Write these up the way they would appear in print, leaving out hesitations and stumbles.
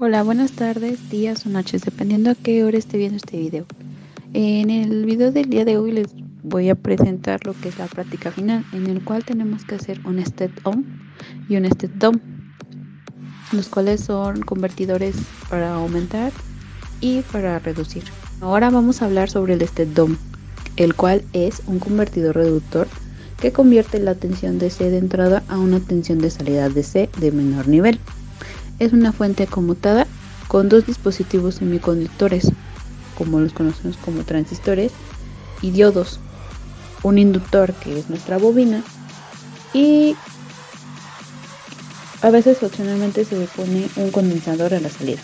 Hola, buenas tardes, días o noches, dependiendo a qué hora esté viendo este video. En el video del día de hoy les voy a presentar lo que es la práctica final, en el cual tenemos que hacer un step on y un step down, los cuales son convertidores para aumentar y para reducir. Ahora vamos a hablar sobre el step down, el cual es un convertidor reductor que convierte la tensión DC de entrada a una tensión de salida DC de menor nivel. Es una fuente conmutada con dos dispositivos semiconductores, como los conocemos como transistores, y diodos, un inductor que es nuestra bobina, y a veces opcionalmente se le pone un condensador a la salida.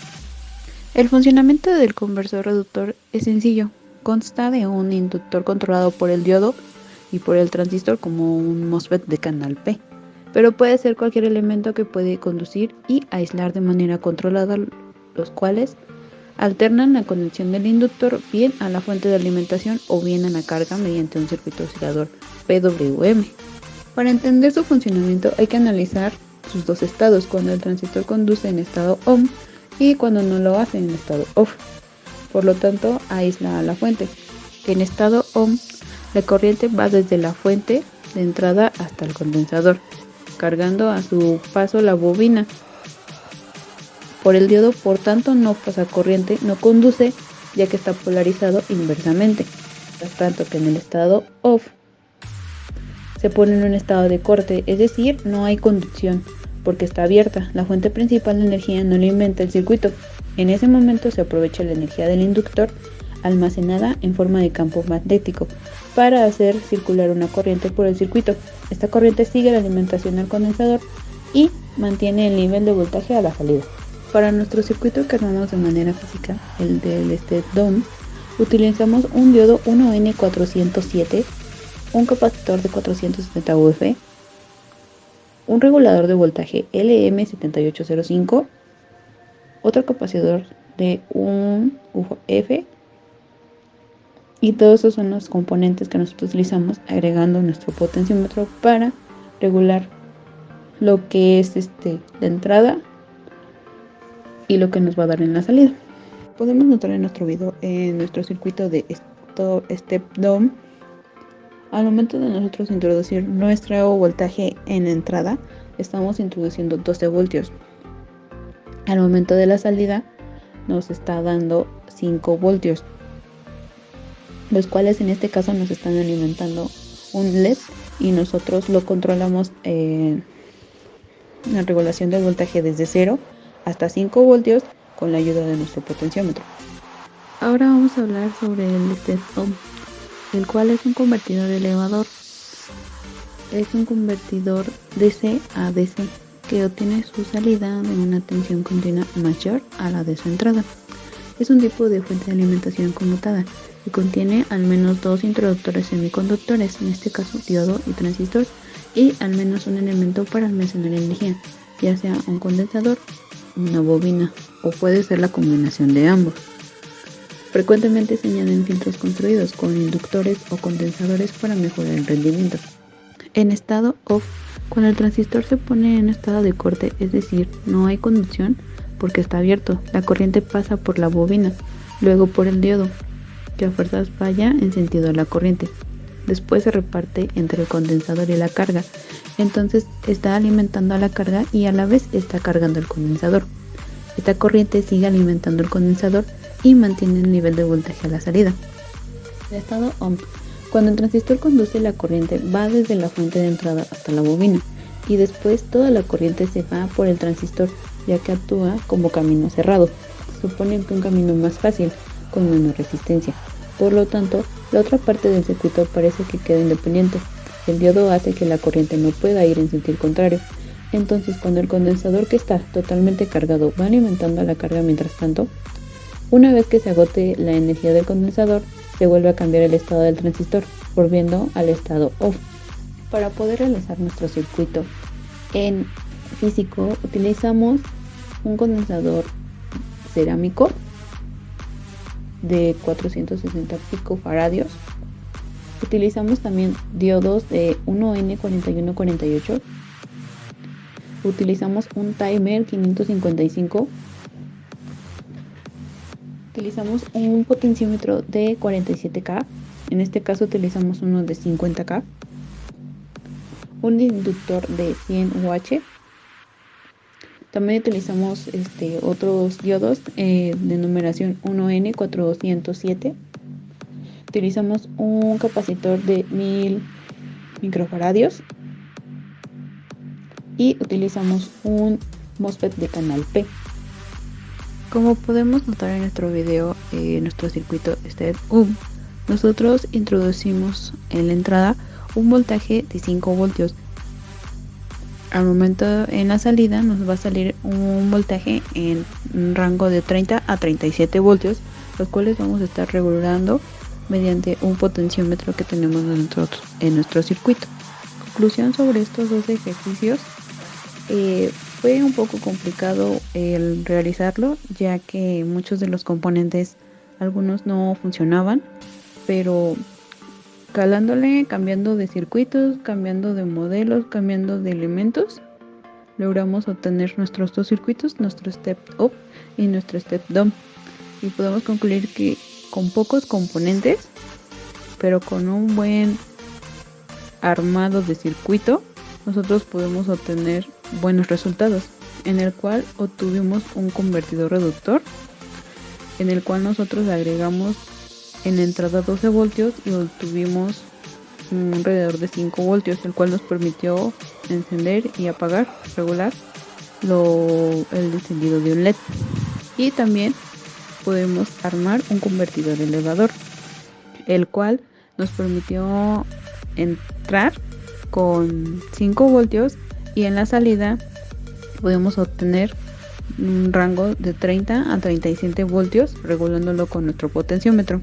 El funcionamiento del conversor reductor es sencillo, consta de un inductor controlado por el diodo y por el transistor como un MOSFET de canal P. Pero puede ser cualquier elemento que puede conducir y aislar de manera controlada, los cuales alternan la conexión del inductor bien a la fuente de alimentación o bien a la carga mediante un circuito oscilador PWM. Para entender su funcionamiento hay que analizar sus dos estados, cuando el transistor conduce en estado on y cuando no lo hace en estado off. Por lo tanto, aísla a la fuente. En estado on, la corriente va desde la fuente de entrada hasta el condensador, cargando a su paso la bobina. Por el diodo, por tanto, no pasa corriente, no conduce, ya que está polarizado inversamente. Por tanto, que en el estado off se pone en un estado de corte, es decir, no hay conducción, porque está abierta. La fuente principal de energía no alimenta el circuito. En ese momento se aprovecha la energía del inductor almacenada en forma de campo magnético para hacer circular una corriente por el circuito. Esta corriente sigue la alimentación al condensador y mantiene el nivel de voltaje a la salida. Para nuestro circuito que armamos de manera física, el del step down, utilizamos un diodo 1N407, un capacitor de 470 UF, un regulador de voltaje LM7805, otro capacitor de 1 UF, y todos esos son los componentes que nosotros utilizamos agregando nuestro potenciómetro para regular lo que es la entrada y lo que nos va a dar en la salida. Podemos notar en nuestro video, en nuestro circuito de step down, al momento de nosotros introducir nuestro voltaje en la entrada, estamos introduciendo 12 voltios. Al momento de la salida nos está dando 5 voltios, los cuales en este caso nos están alimentando un LED y nosotros lo controlamos la regulación del voltaje desde 0 hasta 5 voltios con la ayuda de nuestro potenciómetro. Ahora vamos a hablar sobre el step down, el cual es un convertidor elevador. Es un convertidor DC a DC que obtiene su salida de una tensión continua mayor a la de su entrada. Es un tipo de fuente de alimentación conmutada y contiene al menos dos introductores semiconductores, en este caso diodo y transistor, y al menos un elemento para almacenar energía, ya sea un condensador, una bobina o puede ser la combinación de ambos. Frecuentemente se añaden filtros construidos con inductores o condensadores para mejorar el rendimiento. En estado off, cuando el transistor se pone en estado de corte, es decir, no hay conducción porque está abierto, la corriente pasa por la bobina, luego por el diodo, que a fuerzas vaya en sentido de la corriente. Después se reparte entre el condensador y la carga, entonces está alimentando a la carga y a la vez está cargando el condensador. Esta corriente sigue alimentando el condensador y mantiene el nivel de voltaje a la salida. El estado on, cuando el transistor conduce, la corriente va desde la fuente de entrada hasta la bobina y después toda la corriente se va por el transistor, ya que actúa como camino cerrado. Supone que un camino más fácil, con menos resistencia. Por lo tanto, la otra parte del circuito parece que queda independiente. El diodo hace que la corriente no pueda ir en sentido contrario. Entonces, cuando el condensador que está totalmente cargado va alimentando a la carga mientras tanto, una vez que se agote la energía del condensador, se vuelve a cambiar el estado del transistor, volviendo al estado off. Para poder realizar nuestro circuito en físico, utilizamos un condensador cerámico de 460 picofaradios. Utilizamos también diodos de 1N4148. Utilizamos un timer 555 utilizamos un potenciómetro de 47K, en este caso utilizamos uno de 50K, un inductor de 100 UH, también utilizamos otros diodos de numeración 1N407, utilizamos un capacitor de 1000 microfaradios y utilizamos un MOSFET de canal P. Como podemos notar en nuestro video, nuestro circuito step-up, nosotros introducimos en la entrada un voltaje de 5 voltios. Al momento en la salida nos va a salir un voltaje en un rango de 30 a 37 voltios, los cuales vamos a estar regulando mediante un potenciómetro que tenemos en nuestro circuito. Conclusión sobre estos dos ejercicios: fue un poco complicado el realizarlo, ya que muchos de los componentes, algunos no funcionaban, pero calándole, cambiando de circuitos, cambiando de modelos, cambiando de elementos, logramos obtener nuestros dos circuitos, nuestro step up y nuestro step down, y podemos concluir que con pocos componentes, pero con un buen armado de circuito, nosotros podemos obtener buenos resultados, en el cual obtuvimos un convertidor reductor, en el cual nosotros agregamos en la entrada 12 voltios y obtuvimos alrededor de 5 voltios, el cual nos permitió encender y apagar, regular el encendido de un LED. Y también podemos armar un convertidor elevador, el cual nos permitió entrar con 5 voltios y en la salida podemos obtener un rango de 30 a 37 voltios, regulándolo con nuestro potenciómetro.